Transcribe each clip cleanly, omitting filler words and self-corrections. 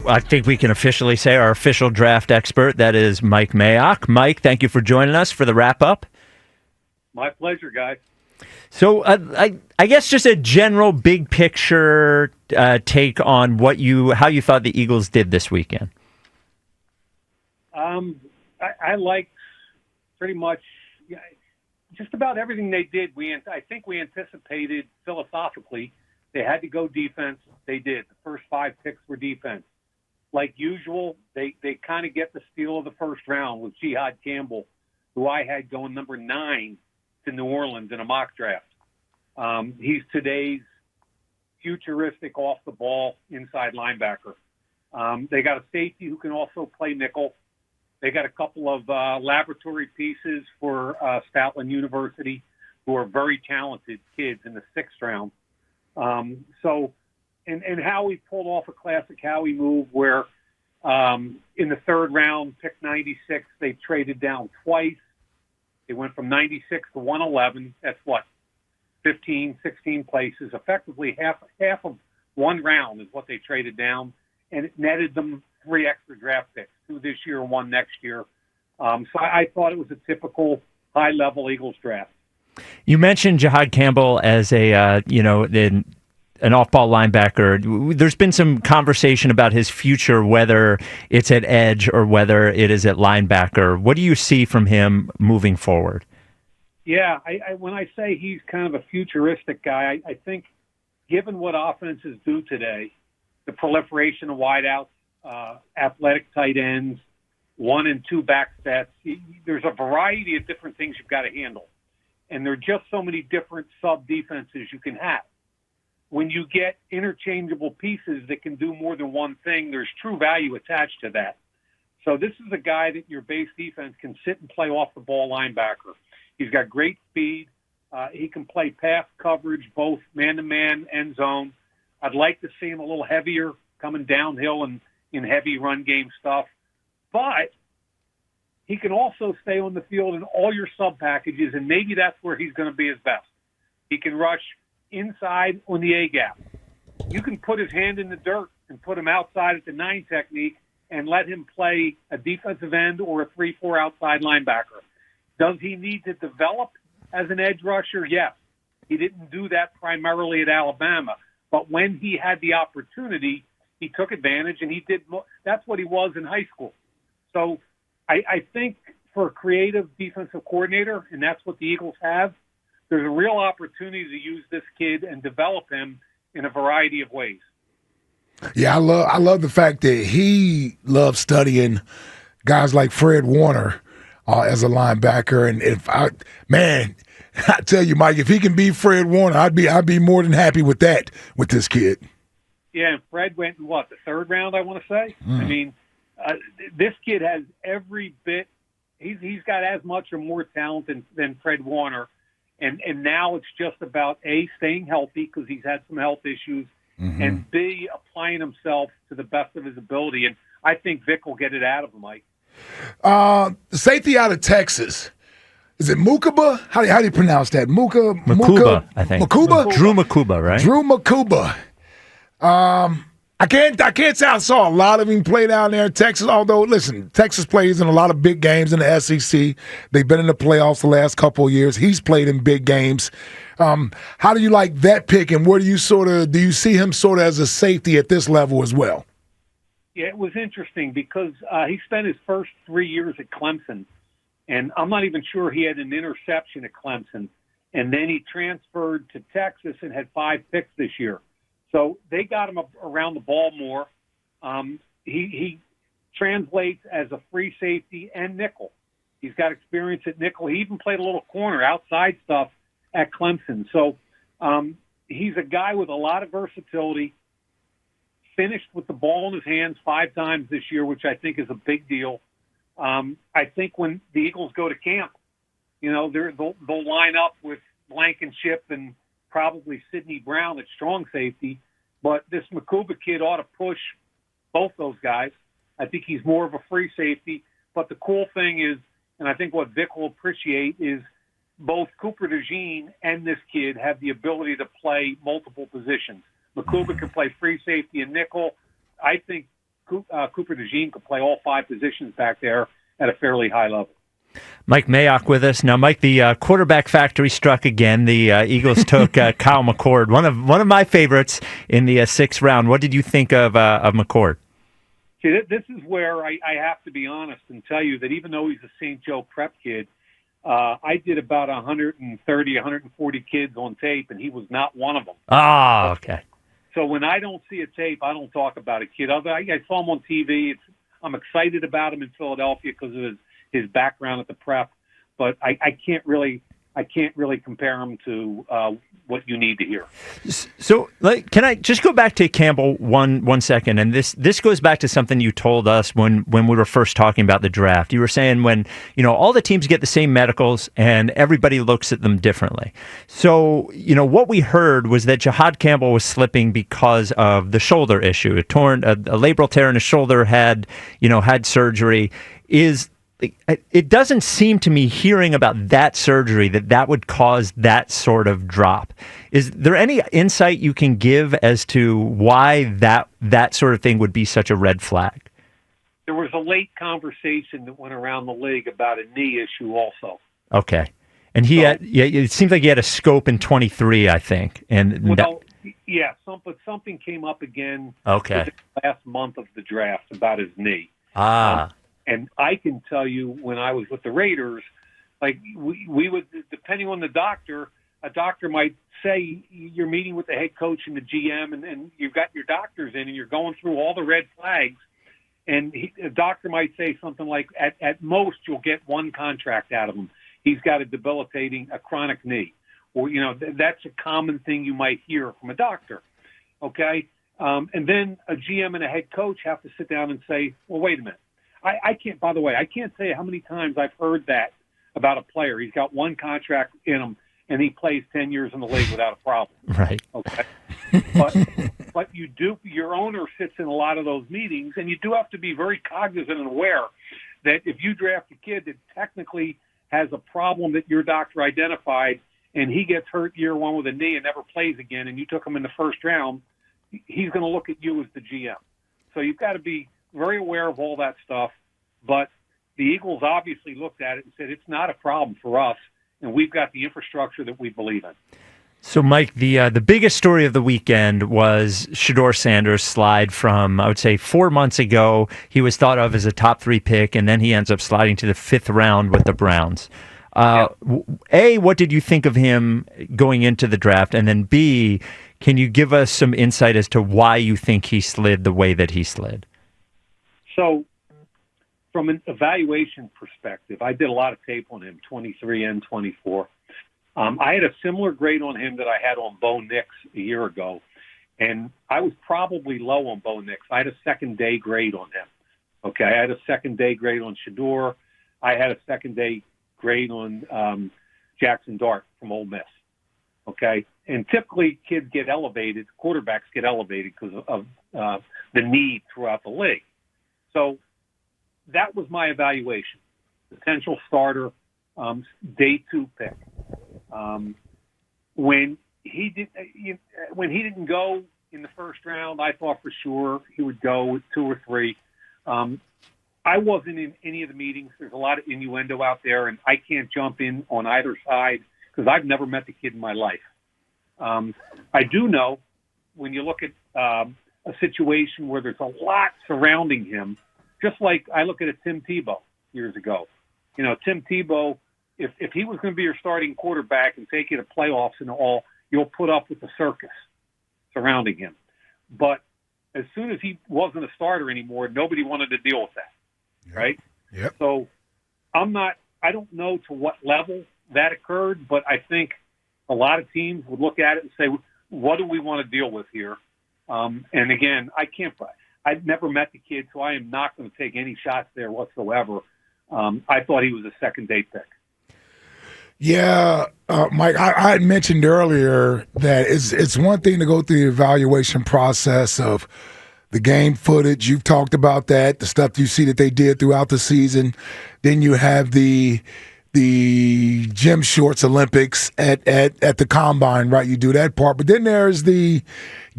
I think we can officially say our official draft expert. That is Mike Mayock. Mike, thank you for joining us for the wrap-up. My pleasure, guys. So I guess just a general big picture take on how you thought the Eagles did this weekend. I liked pretty much just about everything they did. I think we anticipated philosophically they had to go defense. They did. The first 5 picks were defense. Like usual, they kind of get the steal of the first round with Jihad Campbell, who I had going number 9 to New Orleans in a mock draft. He's today's futuristic off-the-ball inside linebacker. They got a safety who can also play nickel. They got a couple of laboratory pieces for Stoutland University who are very talented kids in the 6th round. And Howie pulled off a classic Howie move where in the 3rd round, pick 96, they traded down twice. They went from 96 to 111. That's what, 15, 16 places. Effectively half of 1 round is what they traded down, and it netted them 3 extra draft picks, 2 this year and 1 next year. So I thought it was a typical high-level Eagles draft. You mentioned Jihad Campbell as an off-ball linebacker. There's been some conversation about his future, whether it's at edge or whether it is at linebacker. What do you see from him moving forward? Yeah, when I say he's kind of a futuristic guy, I think given what offenses do today, the proliferation of wideouts, athletic tight ends, 1 and 2 back sets, there's a variety of different things you've got to handle. And there are just so many different sub-defenses you can have. When you get interchangeable pieces that can do more than one thing, there's true value attached to that. So this is a guy that your base defense can sit and play off the ball linebacker. He's got great speed. He can play pass coverage, both man-to-man and zone. I'd like to see him a little heavier coming downhill and in heavy run game stuff. But he can also stay on the field in all your sub-packages, and maybe that's where he's going to be his best. He can rush inside on the A-gap. You can put his hand in the dirt and put him outside at the 9 technique and let him play a defensive end or a 3-4 outside linebacker. Does he need to develop as an edge rusher? Yes. He didn't do that primarily at Alabama, but when he had the opportunity, he took advantage, and he did. That's what he was in high school. So I think for a creative defensive coordinator, and that's what the Eagles have, there's a real opportunity to use this kid and develop him in a variety of ways. Yeah, I love the fact that he loves studying guys like Fred Warner as a linebacker. And I tell you, Mike, if he can beat Fred Warner, I'd be more than happy with that with this kid. Yeah, and Fred went in the 3rd round, I want to say. I mean, this kid has every bit. He's got as much or more talent than Fred Warner. And now it's just about, A, staying healthy because he's had some health issues, and B, applying himself to the best of his ability. And I think Vic will get it out of him, Mike. The safety out of Texas. Is it Makuba? How do you pronounce that? Makuba, I think. Makuba? Drew Makuba, right? Drew Makuba. I can't say I saw a lot of him play down there in Texas, although, listen, Texas plays in a lot of big games in the SEC. They've been in the playoffs the last couple of years. He's played in big games. How do you like that pick, and where do you see him sort of as a safety at this level as well? Yeah, it was interesting because he spent his first 3 years at Clemson, and I'm not even sure he had an interception at Clemson. And then he transferred to Texas and had 5 picks this year. So they got him around the ball more. He translates as a free safety and nickel. He's got experience at nickel. He even played a little corner, outside stuff at Clemson. So he's a guy with a lot of versatility, finished with the ball in his hands 5 times this year, which I think is a big deal. I think when the Eagles go to camp, they'll line up with Blankenship and probably Sidney Brown at strong safety, but this Makuba kid ought to push both those guys. I think he's more of a free safety, but the cool thing is, and I think what Vic will appreciate, is both Cooper DeJean and this kid have the ability to play multiple positions. Makuba can play free safety and nickel. I think Cooper DeJean could play all 5 positions back there at a fairly high level. Mike Mayock with us now. Mike, the quarterback factory struck again. The Eagles took Kyle McCord, one of my favorites in the 6th round. What did you think of McCord? See, this is where I have to be honest and tell you that even though he's a St. Joe prep kid, I did about 130, 140 kids on tape, and he was not one of them. Ah, okay. So when I don't see a tape, I don't talk about a kid. I saw him on TV. I'm excited about him in Philadelphia because of his background at the prep, but I can't really compare him to what you need to hear. So, can I just go back to Campbell one second? And this goes back to something you told us when we were first talking about the draft. You were saying when all the teams get the same medicals and everybody looks at them differently. So what we heard was that Jihad Campbell was slipping because of the shoulder issue. A labral tear in his shoulder, had surgery. It doesn't seem to me, hearing about that surgery, that would cause that sort of drop. Is there any insight you can give as to why that sort of thing would be such a red flag? There was a late conversation that went around the league about a knee issue also. Okay. And it seems like he had a scope in 23, I think. But something came up again the last month of the draft about his knee. And I can tell you, when I was with the Raiders, like we would, depending on the doctor, a doctor might say you're meeting with the head coach and the GM, and you've got your doctors in, and you're going through all the red flags. And a doctor might say something like, at most, you'll get 1 contract out of him. He's got a chronic knee. Or, that's a common thing you might hear from a doctor. Okay? And then a GM and a head coach have to sit down and say, well, wait a minute. I can't say how many times I've heard that about a player. He's got 1 contract in him, and he plays 10 years in the league without a problem. Right. Okay. But your owner sits in a lot of those meetings, and you do have to be very cognizant and aware that if you draft a kid that technically has a problem that your doctor identified, and he gets hurt year 1 with a knee and never plays again, and you took him in the 1st round, he's going to look at you as the GM. So you've got to be very aware of all that stuff, but the Eagles obviously looked at it and said, it's not a problem for us, and we've got the infrastructure that we believe in. So, Mike, the biggest story of the weekend was Shedeur Sanders' slide from, I would say, 4 months ago. He was thought of as a top 3 pick, and then he ends up sliding to the 5th round with the Browns. A, what did you think of him going into the draft? And then B, can you give us some insight as to why you think he slid the way that he slid? So, from an evaluation perspective, I did a lot of tape on him, 23 and 24. I had a similar grade on him that I had on Bo Nix a year ago, and I was probably low on Bo Nix. I had a second-day grade on him. Okay, I had a second-day grade on Shedeur. I had a second-day grade on Jackson Dart from Ole Miss. Okay, and typically kids get elevated, quarterbacks get elevated because of the need throughout the league. So that was my evaluation. Potential starter, day 2 pick. When he didn't go in the 1st round, I thought for sure he would go with 2 or 3. I wasn't in any of the meetings. There's a lot of innuendo out there, and I can't jump in on either side because I've never met the kid in my life. I do know when you look at a situation where there's a lot surrounding him, just like I look at a Tim Tebow years ago. Tim Tebow, if he was going to be your starting quarterback and take you to playoffs and all, you'll put up with the circus surrounding him. But as soon as he wasn't a starter anymore, nobody wanted to deal with that, right? Yep. So I don't know to what level that occurred, but I think a lot of teams would look at it and say, what do we want to deal with here? And again, I've never met the kid, so I am not going to take any shots there whatsoever. I thought he was a second-day pick. Yeah, Mike, I had mentioned earlier that it's one thing to go through the evaluation process of the game footage. You've talked about that, the stuff you see that they did throughout the season. Then you have the gym shorts Olympics at the combine, right? You do that part. But then there's the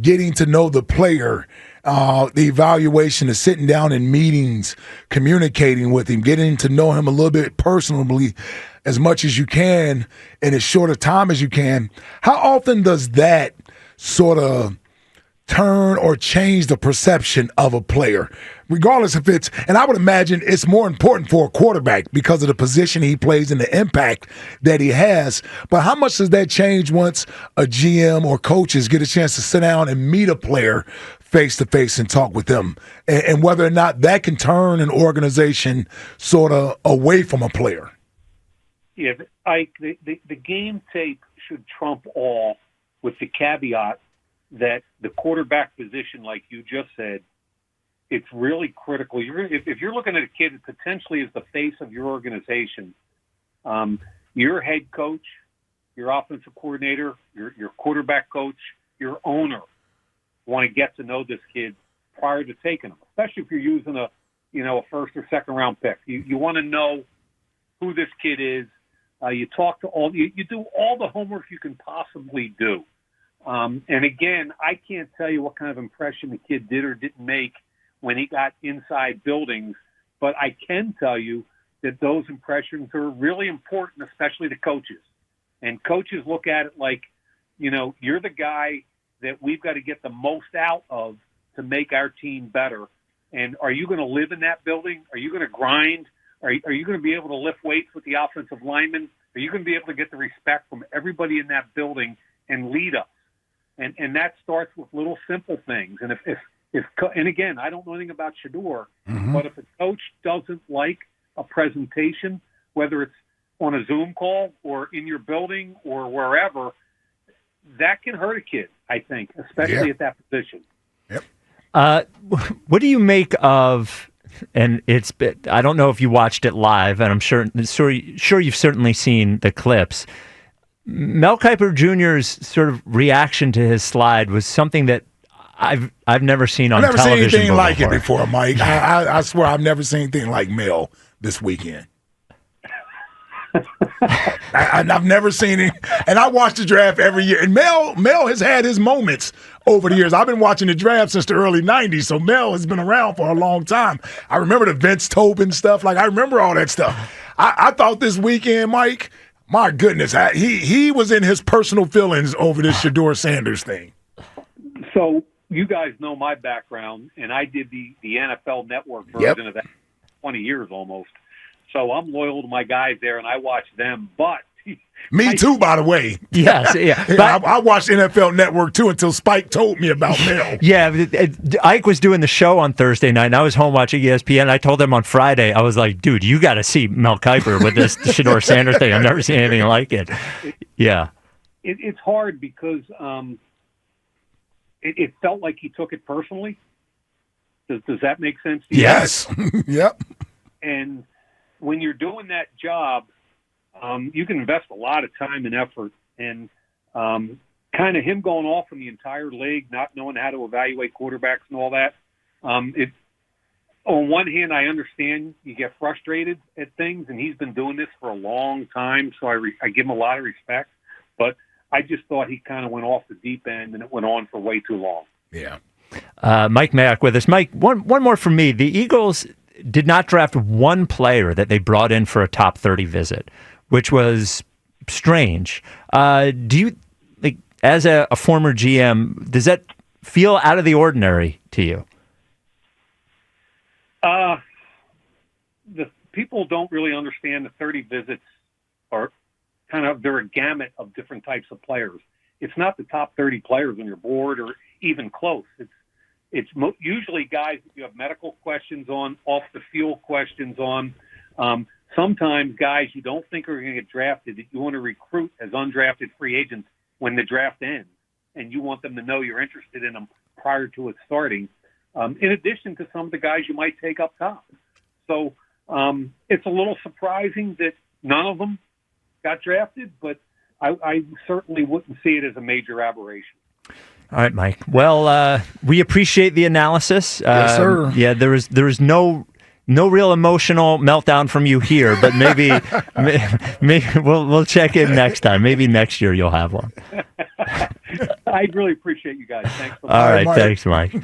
getting to know the player the evaluation, the sitting down in meetings, communicating with him, getting to know him a little bit personally as much as you can in as short a time as you can. How often does that sort of turn or change the perception of a player, regardless if it's, and I would imagine it's more important for a quarterback because of the position he plays and the impact that he has. But how much does that change once a GM or coaches get a chance to sit down and meet a player face to face and talk with them, and whether or not that can turn an organization sort of away from a player? Yeah, Ike, the game tape should trump all, with the caveat that the quarterback position, like you just said, it's really critical. If you're looking at a kid that potentially is the face of your organization, your head coach, your offensive coordinator, your quarterback coach, your owner want to get to know this kid prior to taking him, especially if you're using a first or second round pick. You want to know who this kid is. You talk to you do all the homework you can possibly do. And again, I can't tell you what kind of impression the kid did or didn't make when he got inside buildings, but I can tell you that those impressions are really important, especially to coaches. And coaches look at it like, you're the guy that we've got to get the most out of to make our team better. And are you going to live in that building? Are you going to grind? Are you going to be able to lift weights with the offensive linemen? Are you going to be able to get the respect from everybody in that building and lead us? And that starts with little simple things. And and again, I don't know anything about Shedeur, but if a coach doesn't like a presentation, whether it's on a Zoom call or in your building or wherever, that can hurt a kid, I think, especially at that position. Yep. What do you make of? And I don't know if you watched it live, and I'm sure you've certainly seen the clips. Mel Kiper Jr.'s sort of reaction to his slide was something that I've never seen on television. I've never seen anything like before. it before, Mike. I swear I've never seen anything like Mel this weekend. I've never seen it, and I watch the draft every year. And Mel has had his moments over the years. I've been watching the draft since the early '90s, so Mel has been around for a long time. I remember the Vince Tobin stuff. I remember all that stuff. I thought this weekend, Mike, my goodness, he was in his personal feelings over this Shedeur Sanders thing. So you guys know my background, and I did the NFL Network version of that 20 years almost. So I'm loyal to my guys there, and I watch them. But me too, by the way. Yes, yeah. But I watched NFL Network too until Spike told me about Mel. Yeah, Ike was doing the show on Thursday night, and I was home watching ESPN. I told him on Friday, I was like, dude, you got to see Mel Kiper with this Shedeur Sanders thing. I've never seen anything like it. Yeah. It's hard because it felt like he took it personally. Does that make sense to you? Yes. Yep. And when you're doing that job, you can invest a lot of time and effort. And kind of him going off in the entire league, not knowing how to evaluate quarterbacks and all that. On one hand, I understand you get frustrated at things, and he's been doing this for a long time, so I give him a lot of respect. But I just thought he kind of went off the deep end, and it went on for way too long. Yeah. Mike Mayock with us. Mike, one more from me. The Eagles did not draft one player that they brought in for a top 30 visit, which was strange. Do you, as a former GM, does that feel out of the ordinary to you? The people don't really understand the 30 visits are they're a gamut of different types of players. It's not the top 30 players on your board or even close. It's usually guys that you have medical questions on, off the field questions on. Sometimes guys you don't think are going to get drafted that you want to recruit as undrafted free agents when the draft ends, and you want them to know you're interested in them prior to it starting, in addition to some of the guys you might take up top. So it's a little surprising that none of them got drafted, but I certainly wouldn't see it as a major aberration. All right, Mike. Well, we appreciate the analysis. Yes, sir. Yeah, there was no real emotional meltdown from you here, but maybe we'll check in next time. Maybe next year you'll have one. I really appreciate you guys. Thanks so much. All right, Mike. thanks, Mike.